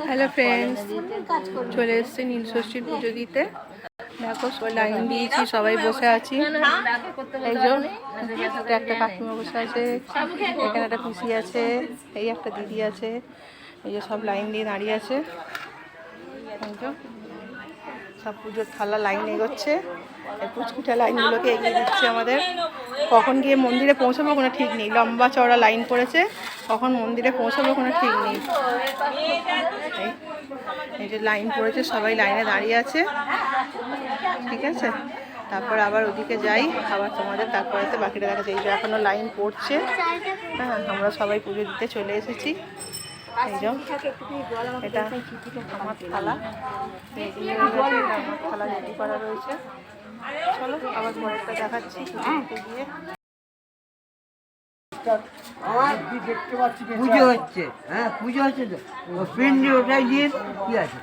Hello friends, চলে এসেছি নীলষষ্ঠীর পুজো দিতে। দেখো সবাই লাইন দিয়েছি, সবাই বসে আছি। এই যে একটা কাকিমা বসে আছে, এখানে একটা পিসি আছে, এই একটা দিদি আছে, এই যে সব লাইন দিয়ে দাঁড়িয়ে আছে। এই যে সব পুজোর থালা লাইন এগোচ্ছে, এই পুচকুটা লাইনগুলোকে এগিয়ে দিচ্ছে আমাদের। কখন গিয়ে মন্দিরে পৌঁছাবো কোনো ঠিক নেই, লম্বা চওড়া লাইন পড়েছে, কখন মন্দিরে পৌঁছাবো কোনো ঠিক নেই। এই যে লাইন পড়েছে, সবাই লাইনে দাঁড়িয়ে আছে, ঠিক আছে। তারপর আবার ওদিকে যাই, আবার তোমাদের তারপরে তো বাকিটা দেখা যায়। এই যে এখনো লাইন পড়ছে, হ্যাঁ, আমরা সবাই পুজো দিতে চলে এসেছি। এই যে এটা আমার থালা, আমার থালা রেডি করা রয়েছে। চলো আবার পরেরটা দেখাচ্ছি গিয়ে। পুজো হচ্ছে, হ্যাঁ পুজো হচ্ছে তো পিন্ডি ওটাই দিয়ে কি আছে।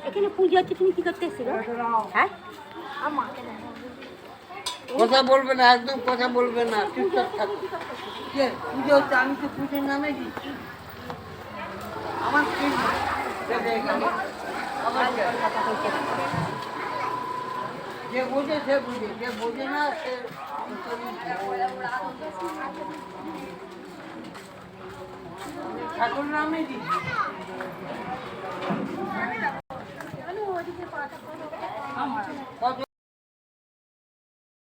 এখানে পুজো হচ্ছে, তুমি কি করতে এসেছো? হ্যাঁ, কথা বলবে না, একদম কথা বলবে না, চুপচাপ থাকো। পুজো হচ্ছে, আমি তো পুজোর নামে দিচ্ছি আমার যে বোঝে সে বুঝে, যে বোঝে না সে ঠাকুর নামে দিচ্ছি। কত